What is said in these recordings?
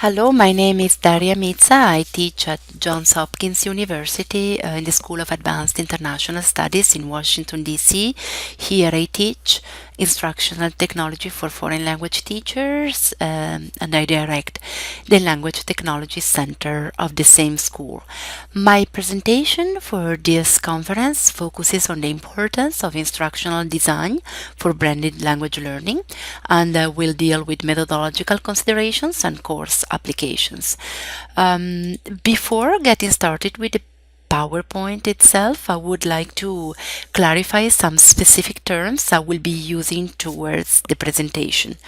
Hello, my name is Daria Mizza. I teach at Johns Hopkins University in the School of Advanced International Studies in Washington, D.C. Here I teach instructional technology for foreign language teachers, and I direct the Language Technology Center of the same school. My presentation for this conference focuses on the importance of instructional design for blended language learning, and will deal with methodological considerations and course applications. Before getting started with the PowerPoint itself, I would like to clarify some specific terms I will be using towards the presentation.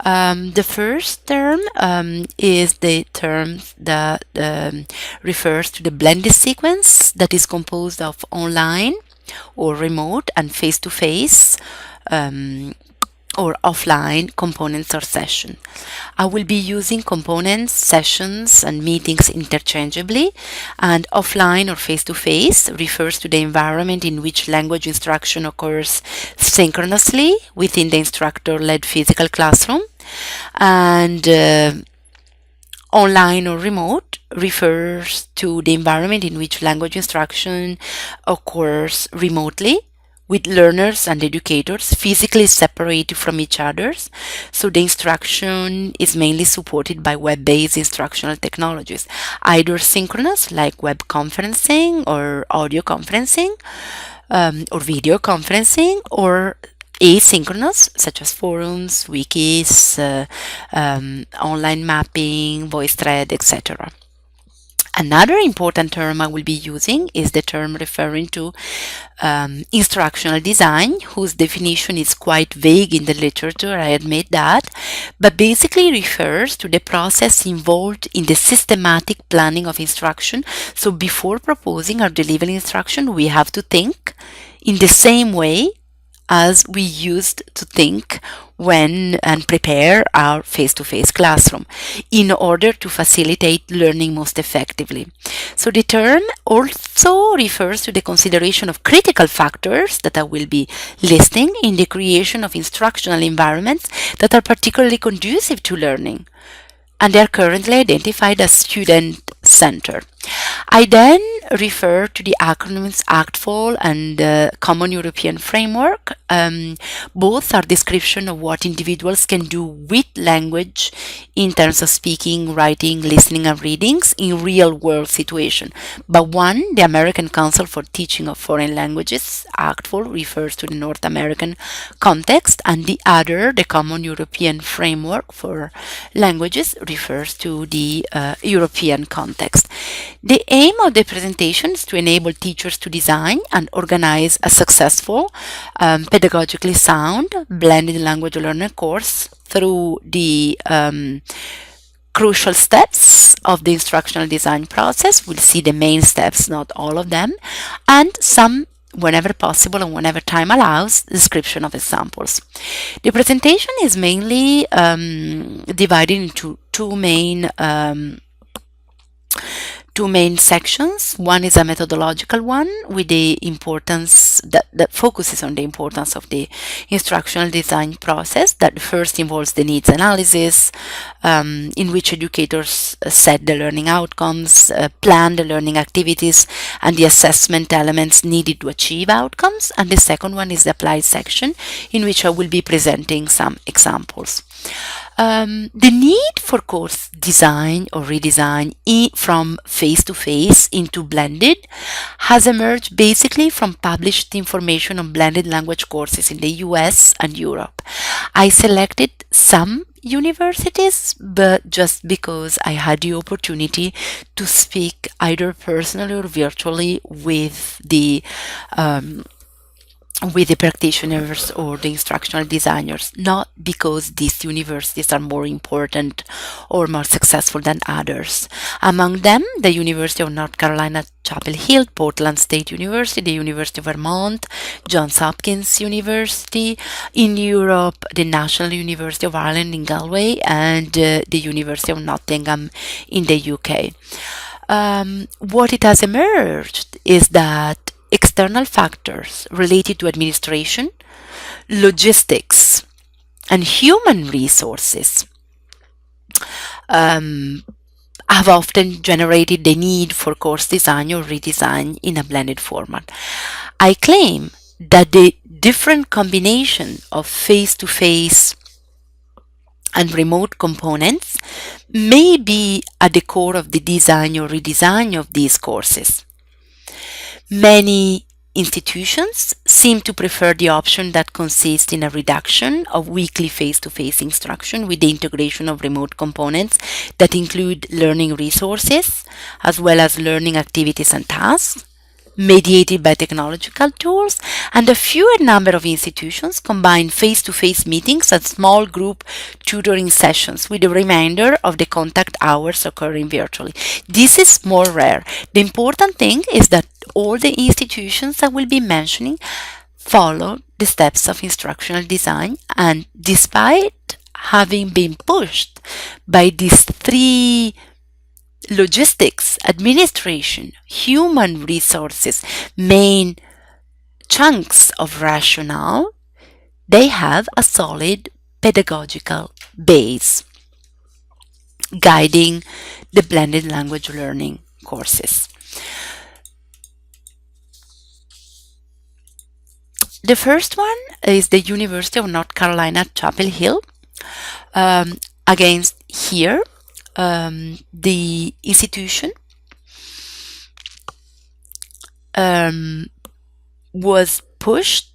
The first term is the term that refers to the blended sequence that is composed of online or remote and face-to-face or offline components or session. I will be using components, sessions, and meetings interchangeably, and offline or face-to-face refers to the environment in which language instruction occurs synchronously within the instructor-led physical classroom, and online or remote refers to the environment in which language instruction occurs remotely with learners and educators physically separated from each other. So the instruction is mainly supported by web-based instructional technologies, either synchronous like web conferencing or audio conferencing, or video conferencing, or asynchronous such as forums, wikis, online mapping, voice thread, etc. Another important term I will be using is the term referring to instructional design, whose definition is quite vague in the literature, I admit that, but basically refers to the process involved in the systematic planning of instruction. So before proposing or delivering instruction, we have to think in the same way as we used to think when and prepare our face-to-face classroom in order to facilitate learning most effectively. So the term also refers to the consideration of critical factors that I will be listing in the creation of instructional environments that are particularly conducive to learning, and they are currently identified as student-centered. I then refer to the acronyms ACTFL and Common European Framework. Both are description of what individuals can do with language in terms of speaking, writing, listening, and readings in real-world situation. But one, the American Council for Teaching of Foreign Languages, ACTFL, refers to the North American context, and the other, the Common European Framework for Languages, refers to the European context. The aim of the presentation is to enable teachers to design and organize a successful, pedagogically sound, blended language learner course through the crucial steps of the instructional design process. We'll see the main steps, not all of them, and some, whenever possible and whenever time allows, description of examples. The presentation is mainly divided into two main sections. One is a methodological one with the importance that focuses on the importance of the instructional design process, that first involves the needs analysis, in which educators set the learning outcomes, plan the learning activities, and the assessment elements needed to achieve outcomes. And the second one is the applied section, in which I will be presenting some examples. The need for course design or redesign from face-to-face into blended has emerged basically from published information on blended language courses in the US and Europe. I selected some universities, but just because I had the opportunity to speak either personally or virtually with the practitioners or the instructional designers, not because these universities are more important or more successful than others. Among them, the University of North Carolina, Chapel Hill, Portland State University, the University of Vermont, Johns Hopkins University, in Europe, the National University of Ireland in Galway, and the University of Nottingham in the UK. What it has emerged is that external factors related to administration, logistics, and human resources um, have often generated the need for course design or redesign in a blended format. I claim that the different combination of face-to-face and remote components may be at the core of the design or redesign of these courses. Many institutions seem to prefer the option that consists in a reduction of weekly face-to-face instruction with the integration of remote components that include learning resources as well as learning activities and tasks mediated by technological tools, and a fewer number of institutions combine face-to-face meetings and small group tutoring sessions with the remainder of the contact hours occurring virtually. This is more rare. The important thing is that all the institutions I will be mentioning follow the steps of instructional design, and despite having been pushed by these three logistics, administration, human resources, main chunks of rationale, they have a solid pedagogical base guiding the blended language learning courses. The first one is the University of North Carolina, Chapel Hill. Against here, the institution was pushed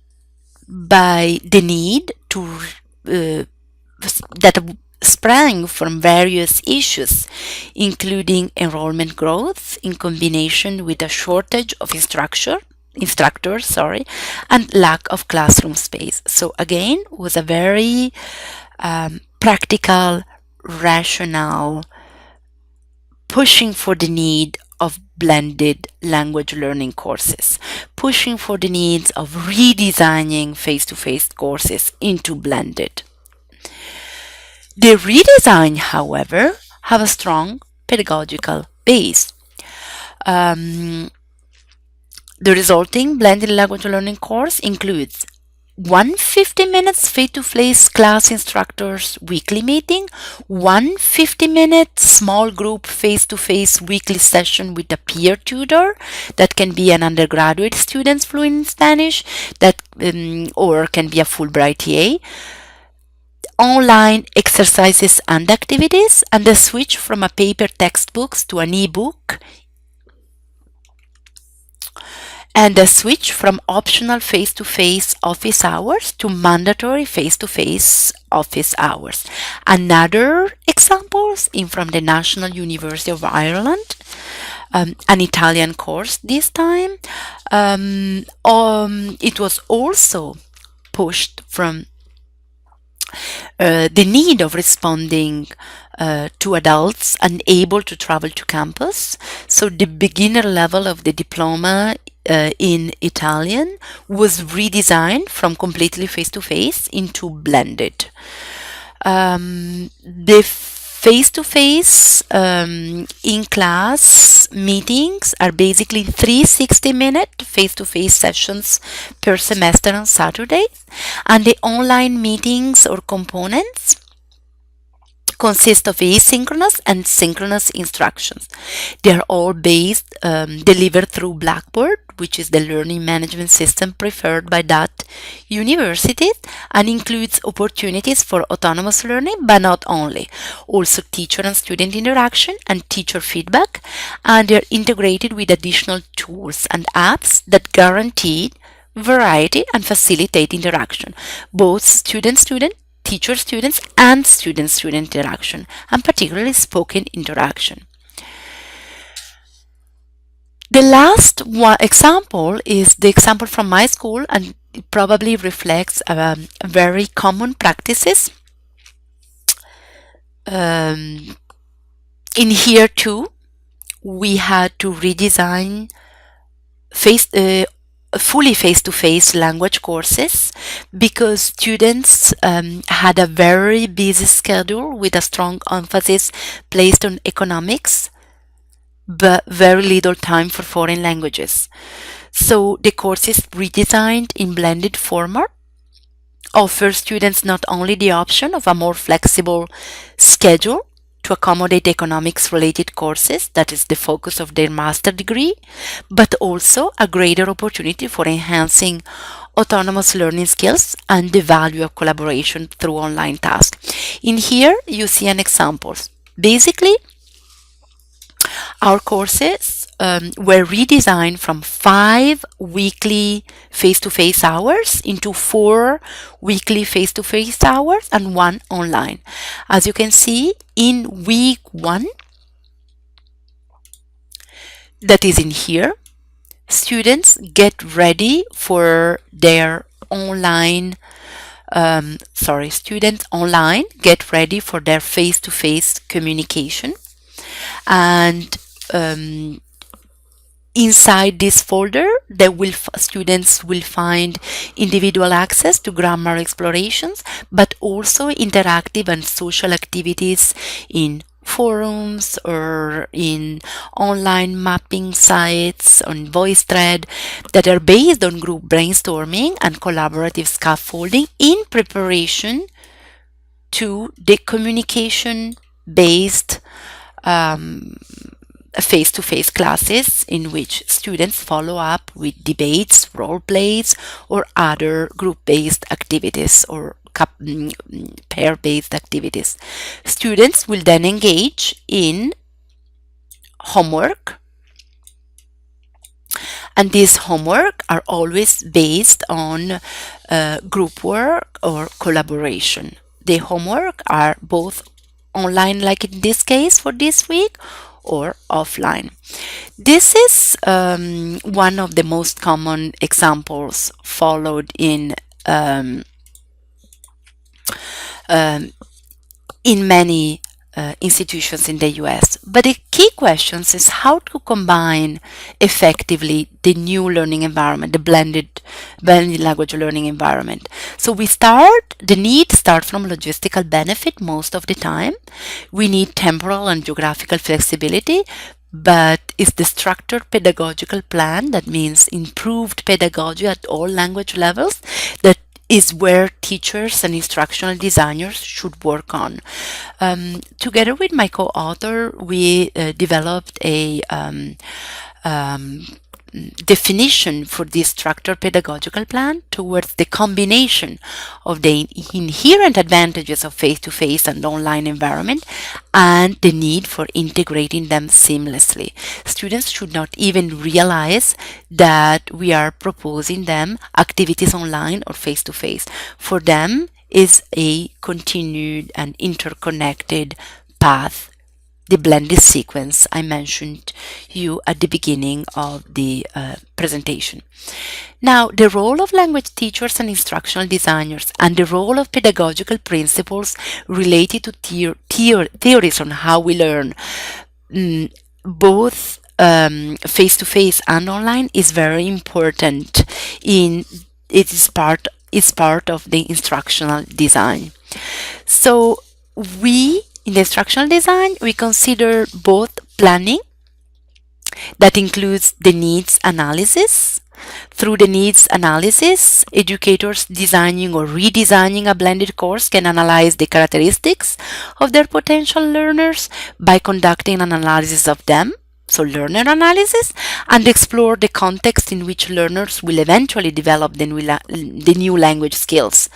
by the need to that sprang from various issues, including enrollment growth in combination with a shortage of instructors, and lack of classroom space. So again, was a very practical, rational, pushing for the need of blended language learning courses, pushing for the needs of redesigning face-to-face courses into blended. The redesign, however, have a strong pedagogical base. The resulting blended language learning course includes 150 minutes face-to-face class instructors weekly meeting, 150-minute small group face-to-face weekly session with a peer tutor that can be an undergraduate student fluent in Spanish that or can be a Fulbright TA, online exercises and activities, and the switch from a paper textbooks to an e-book, and the switch from optional face-to-face office hours to mandatory face-to-face office hours. Another examples in from the National University of Ireland, an Italian course this time. It was also pushed from the need of responding to adults unable to travel to campus. So the beginner level of the diploma in Italian was redesigned from completely face-to-face into blended. The face-to-face in-class meetings are basically 360-minute face-to-face sessions per semester on Saturdays, and the online meetings or components consist of asynchronous and synchronous instructions. They are all delivered through Blackboard, which is the learning management system preferred by that university, and includes opportunities for autonomous learning, but not only. Also teacher and student interaction and teacher feedback, and they're integrated with additional tools and apps that guarantee variety and facilitate interaction, both student-student, teacher-students, and student-student interaction, and particularly spoken interaction. The last one example is the example from my school, and it probably reflects very common practices. In here too, we had to redesign fully face-to-face language courses because students had a very busy schedule with a strong emphasis placed on economics, but very little time for foreign languages. So the course is redesigned in blended format, offers students not only the option of a more flexible schedule to accommodate economics related courses, that is the focus of their master degree, but also a greater opportunity for enhancing autonomous learning skills and the value of collaboration through online tasks. In here, you see an example. Basically, our courses were redesigned from 5 weekly face-to-face hours into 4 weekly face-to-face hours and 1 online. As you can see, in week 1, that is in here, students get ready for their online students online get ready for their face-to-face communication, and inside this folder students will find individual access to grammar explorations, but also interactive and social activities in forums or in online mapping sites on VoiceThread that are based on group brainstorming and collaborative scaffolding in preparation to the communication based face-to-face classes in which students follow up with debates, role plays, or other group-based activities or pair-based activities. Students will then engage in homework, and these homework are always based on group work or collaboration. The homework are both online, like in this case for this week, or offline. This is one of the most common examples followed in many institutions in the US. But the key question is how to combine effectively the new learning environment, the blended language learning environment. So the need start from logistical benefit most of the time. We need temporal and geographical flexibility, but it's the structured pedagogical plan, that means improved pedagogy at all language levels, that is where teachers and instructional designers should work on. Together with my co-author, we developed a definition for this structured pedagogical plan towards the combination of the inherent advantages of face-to-face and online environment and the need for integrating them seamlessly. Students should not even realize that we are proposing them activities online or face-to-face. For them, is a continued and interconnected path, the blended sequence I mentioned you at the beginning of the presentation. Now, the role of language teachers and instructional designers and the role of pedagogical principles related to theories on how we learn, both face-to-face and online, is very important. It is part of the instructional design. So in the instructional design, we consider both planning, that includes the needs analysis. Through the needs analysis, educators designing or redesigning a blended course can analyze the characteristics of their potential learners by conducting an analysis of them, so learner analysis, and explore the context in which learners will eventually develop the new language skills.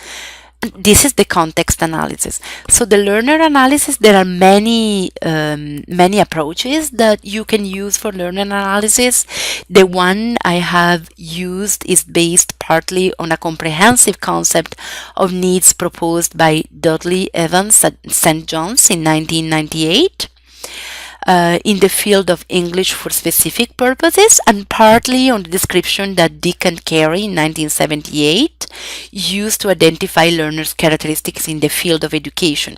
This is the context analysis. So the learner analysis, there are many approaches that you can use for learner analysis. The one I have used is based partly on a comprehensive concept of needs proposed by Dudley Evans at St. John's in 1998. In the field of English for specific purposes, and partly on the description that Dick and Carey in 1978 used to identify learners' characteristics in the field of education.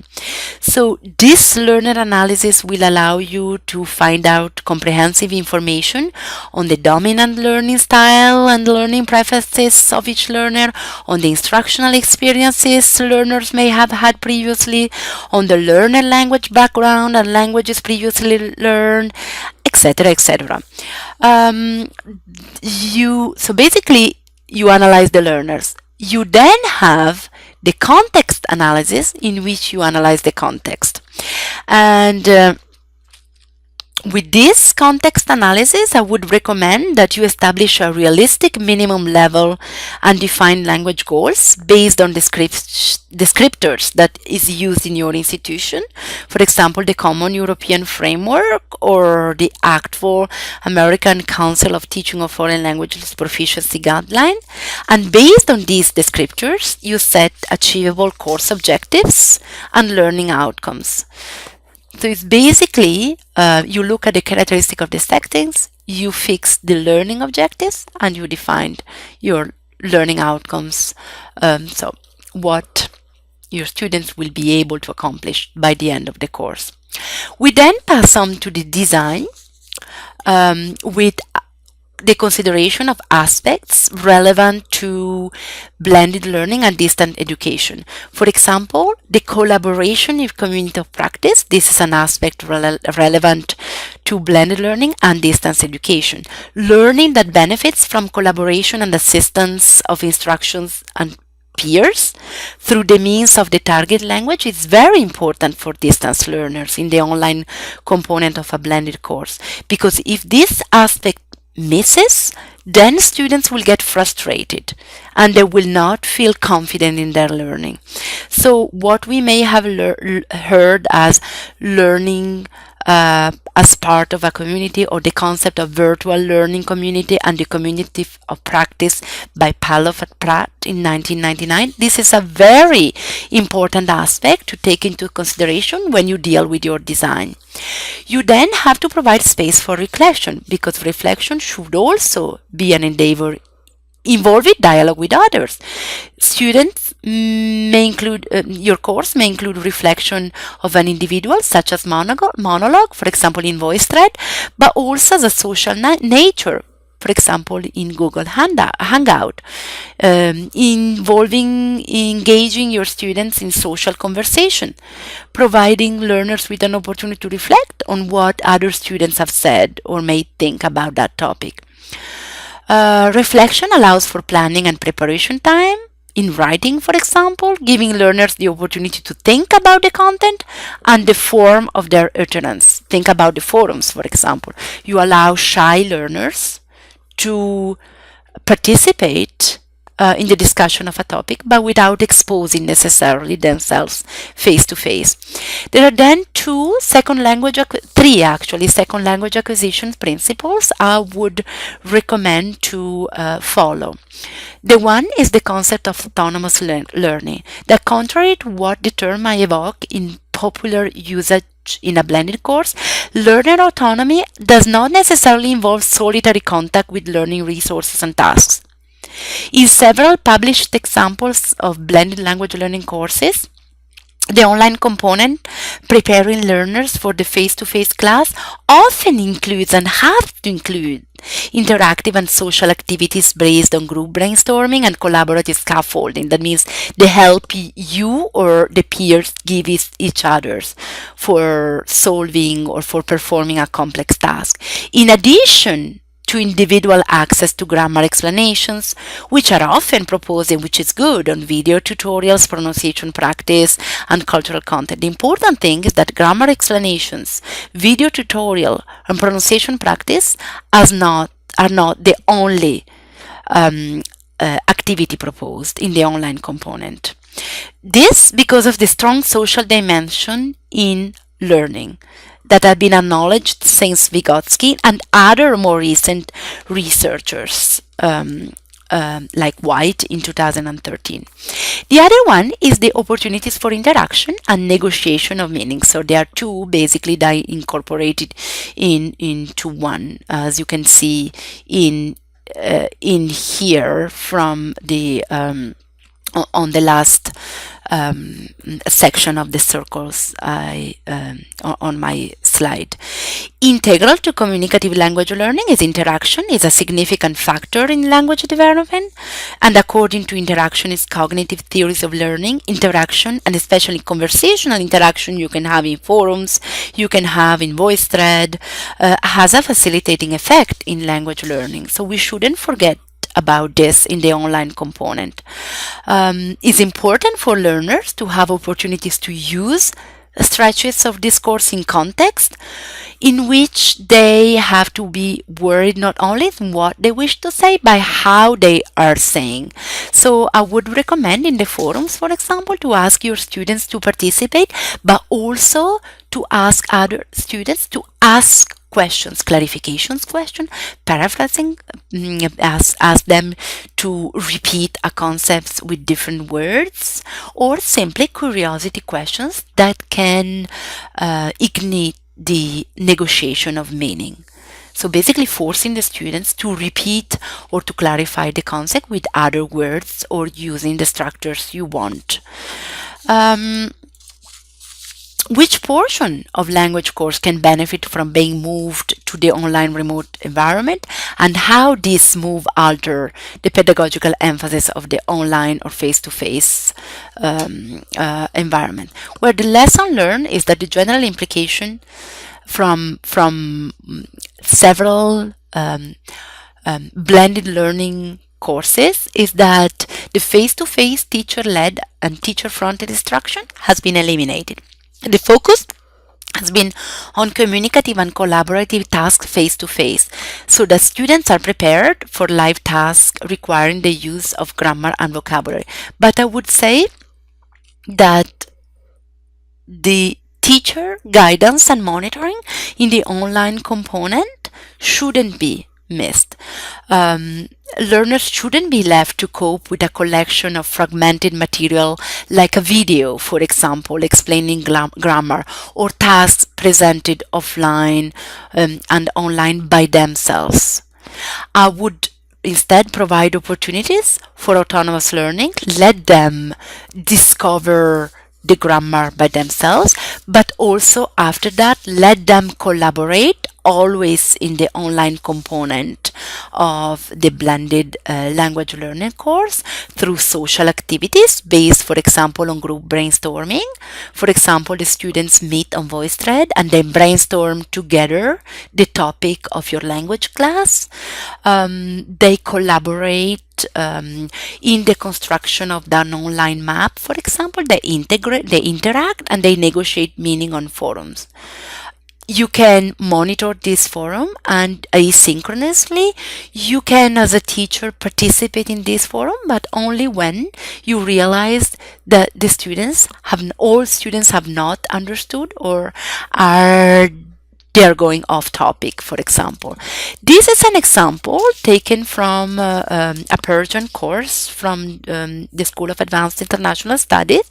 So this learner analysis will allow you to find out comprehensive information on the dominant learning style and learning preferences of each learner, on the instructional experiences learners may have had previously, on the learner language background and languages previously learned, etc., etc. So basically, you analyze the learners. You then have the context analysis, in which you analyze the context. And with this context analysis, I would recommend that you establish a realistic minimum level and define language goals based on descriptors that is used in your institution. For example, the Common European Framework or the Act for American Council of Teaching of Foreign Languages Proficiency Guideline. And based on these descriptors, you set achievable course objectives and learning outcomes. So it's basically you look at the characteristic of the settings, you fix the learning objectives, and you define your learning outcomes. So what your students will be able to accomplish by the end of the course. We then pass on to the design with the consideration of aspects relevant to blended learning and distant education. For example, the collaboration in community of practice. This is an aspect relevant to blended learning and distance education. Learning that benefits from collaboration and assistance of instructions and peers through the means of the target language is very important for distance learners in the online component of a blended course, because if this aspect misses, then students will get frustrated and they will not feel confident in their learning. So what we may have heard as learning as part of a community, or the concept of virtual learning community and the community of practice by Paloff and Pratt in 1999. This is a very important aspect to take into consideration when you deal with your design. You then have to provide space for reflection, because reflection should also be an endeavor involving dialogue with others. Students may include, your course may include reflection of an individual, such as monologue, for example in VoiceThread, but also as a social nature, for example in Google Hangout, involving engaging your students in social conversation, providing learners with an opportunity to reflect on what other students have said or may think about that topic. Reflection allows for planning and preparation time. In writing, for example, giving learners the opportunity to think about the content and the form of their utterance. Think about the forums, for example. You allow shy learners to participate in the discussion of a topic, but without exposing necessarily themselves face to face. There are then three second language acquisition principles I would recommend to follow. The one is the concept of autonomous learning, that contrary to what the term might evoke in popular usage in a blended course, learner autonomy does not necessarily involve solitary contact with learning resources and tasks. In several published examples of blended language learning courses, the online component preparing learners for the face-to-face class often includes and has to include interactive and social activities based on group brainstorming and collaborative scaffolding. That means the help you or the peers give each others for solving or for performing a complex task. In addition to individual access to grammar explanations, which are often proposed and which is good on video tutorials, pronunciation practice, and cultural content. The important thing is that grammar explanations, video tutorial, and pronunciation practice are not the only activity proposed in the online component. This because of the strong social dimension in learning that have been acknowledged since Vygotsky and other more recent researchers like White in 2013. The other one is the opportunities for interaction and negotiation of meaning. So there are two basically that incorporated into one, as you can see in here from the on the last section of the circles on my slide. Integral to communicative language learning is interaction is a significant factor in language development, and according to interactionist cognitive theories of learning, interaction, and especially conversational interaction you can have in forums, you can have in VoiceThread, has a facilitating effect in language learning. So we shouldn't forget about this in the online component. It's important for learners to have opportunities to use stretches of discourse in context in which they have to be worried not only in what they wish to say, but how they are saying. So I would recommend in the forums, for example, to ask your students to participate, but also to ask other students to ask questions, clarifications question, paraphrasing, ask them to repeat a concept with different words, or simply curiosity questions that can ignite the negotiation of meaning. So basically forcing the students to repeat or to clarify the concept with other words or using the structures you want. Which portion of language course can benefit from being moved to the online remote environment, and how this move alter the pedagogical emphasis of the online or face-to-face environment? Where the lesson learned is that the general implication from several blended learning courses is that the face-to-face teacher-led and teacher-fronted instruction has been eliminated. The focus has been on communicative and collaborative tasks face-to-face, so that students are prepared for live tasks requiring the use of grammar and vocabulary. But I would say that the teacher guidance and monitoring in the online component shouldn't be missed. Learners shouldn't be left to cope with a collection of fragmented material like a video, for example, explaining grammar, or tasks presented offline and online by themselves. I would instead provide opportunities for autonomous learning, let them discover the grammar by themselves, but also after that, let them collaborate always in the online component of the blended language learning course through social activities based, for example, on group brainstorming. For example, the students meet on VoiceThread and then brainstorm together the topic of your language class. They collaborate in the construction of an online map. For example, they interact, and they negotiate meaning on forums. You can monitor this forum, and asynchronously you can, as a teacher, participate in this forum, but only when you realize that all students have not understood or they're going off topic, for example. This is an example taken from a Persian course from the School of Advanced International Studies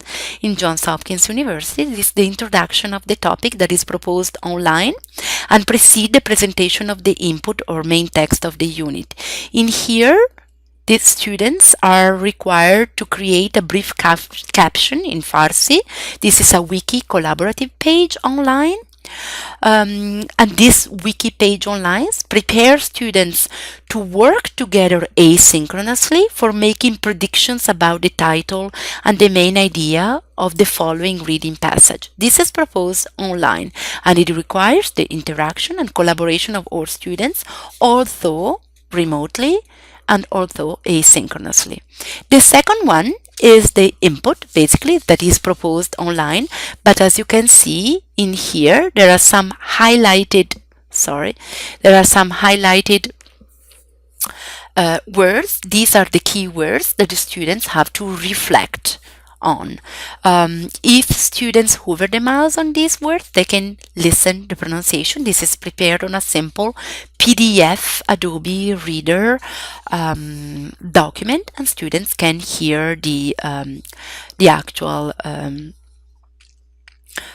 in Johns Hopkins University. This is the introduction of the topic that is proposed online and precede the presentation of the input or main text of the unit. In here, the students are required to create a brief caption in Farsi. This is a wiki collaborative page online. And this wiki page online prepares students to work together asynchronously for making predictions about the title and the main idea of the following reading passage. This is proposed online, and it requires the interaction and collaboration of all students, although remotely and although asynchronously. The second one is the input, basically, that is proposed online, but as you can see in here, there are some highlighted words. These are the key words that the students have to reflect on. If students hover the mouse on these words, they can listen the pronunciation. This is prepared on a simple PDF Adobe Reader document, and students can hear the actual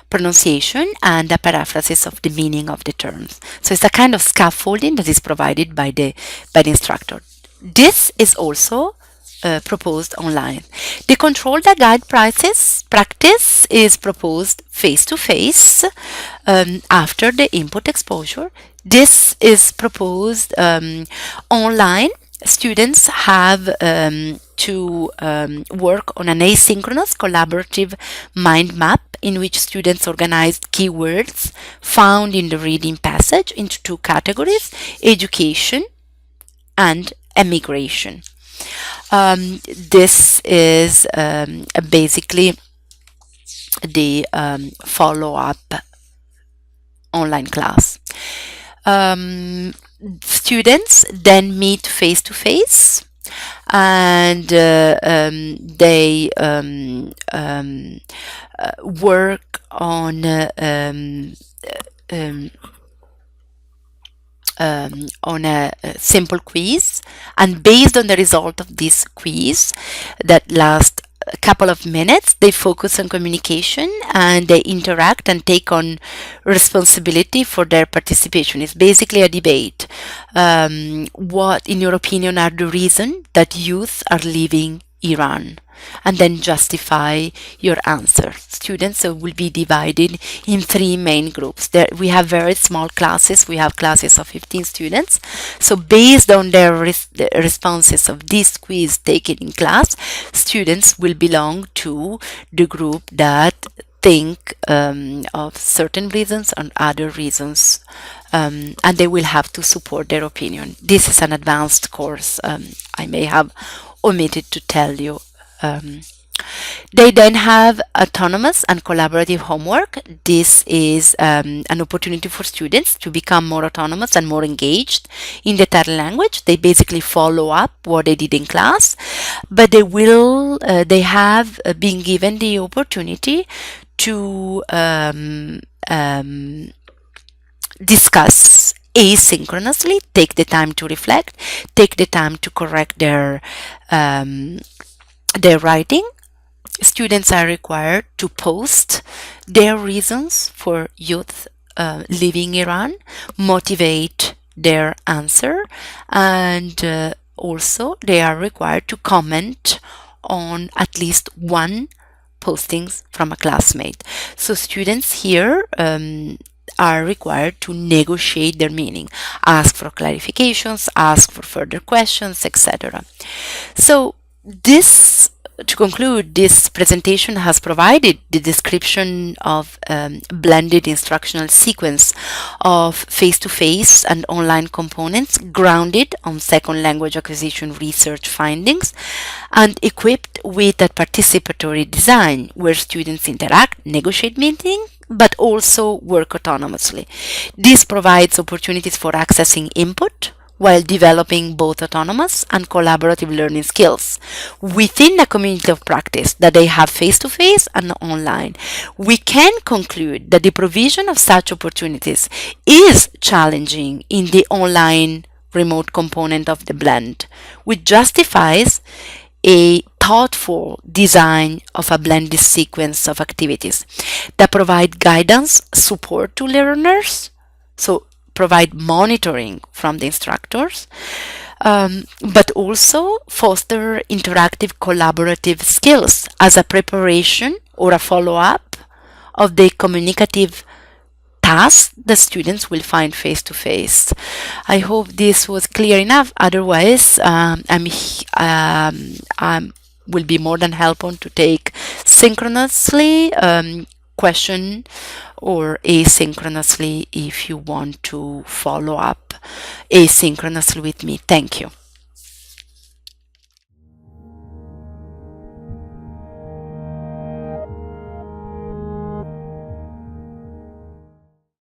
pronunciation and a paraphrasis of the meaning of the terms. So it's a kind of scaffolding that is provided by the instructor. This is also proposed online. The control that guide practice is proposed face-to-face after the input exposure. This is proposed online. Students have to work on an asynchronous collaborative mind map in which students organize keywords found in the reading passage into two categories: education and emigration. This is basically the follow-up online class. Students then meet face to face, and they work on a simple quiz, and based on the result of this quiz that lasts a couple of minutes, they focus on communication and they interact and take on responsibility for their participation. It's basically a debate. What, in your opinion, are the reasons that youth are leaving Iran? And then justify your answer. Students will be divided in three main groups. We have very small classes. We have classes of 15 students. So based on the responses of this quiz taken in class, students will belong to the group that think of certain reasons and other reasons, and they will have to support their opinion. This is an advanced course. I may have omitted to tell you. They then have autonomous and collaborative homework. This is an opportunity for students to become more autonomous and more engaged in the third language. They basically follow up what they did in class, but they have been given the opportunity to discuss asynchronously, take the time to reflect, take the time to correct their writing. Students are required to post their reasons for youth leaving Iran, motivate their answer, and also they are required to comment on at least one postings from a classmate. So students here are required to negotiate their meaning, ask for clarifications, ask for further questions, etc. So to conclude, this presentation has provided the description of blended instructional sequence of face-to-face and online components grounded on second language acquisition research findings and equipped with a participatory design where students interact, negotiate meaning, but also work autonomously. This provides opportunities for accessing input while developing both autonomous and collaborative learning skills within a community of practice that they have face-to-face and online. We can conclude that the provision of such opportunities is challenging in the online remote component of the blend, which justifies a thoughtful design of a blended sequence of activities that provide guidance, support to learners, so provide monitoring from the instructors, but also foster interactive collaborative skills as a preparation or a follow-up of the communicative tasks the students will find face to face. I hope this was clear enough. Otherwise, I will be more than helpful to take synchronously question or asynchronously if you want to follow up asynchronously with me. Thank you.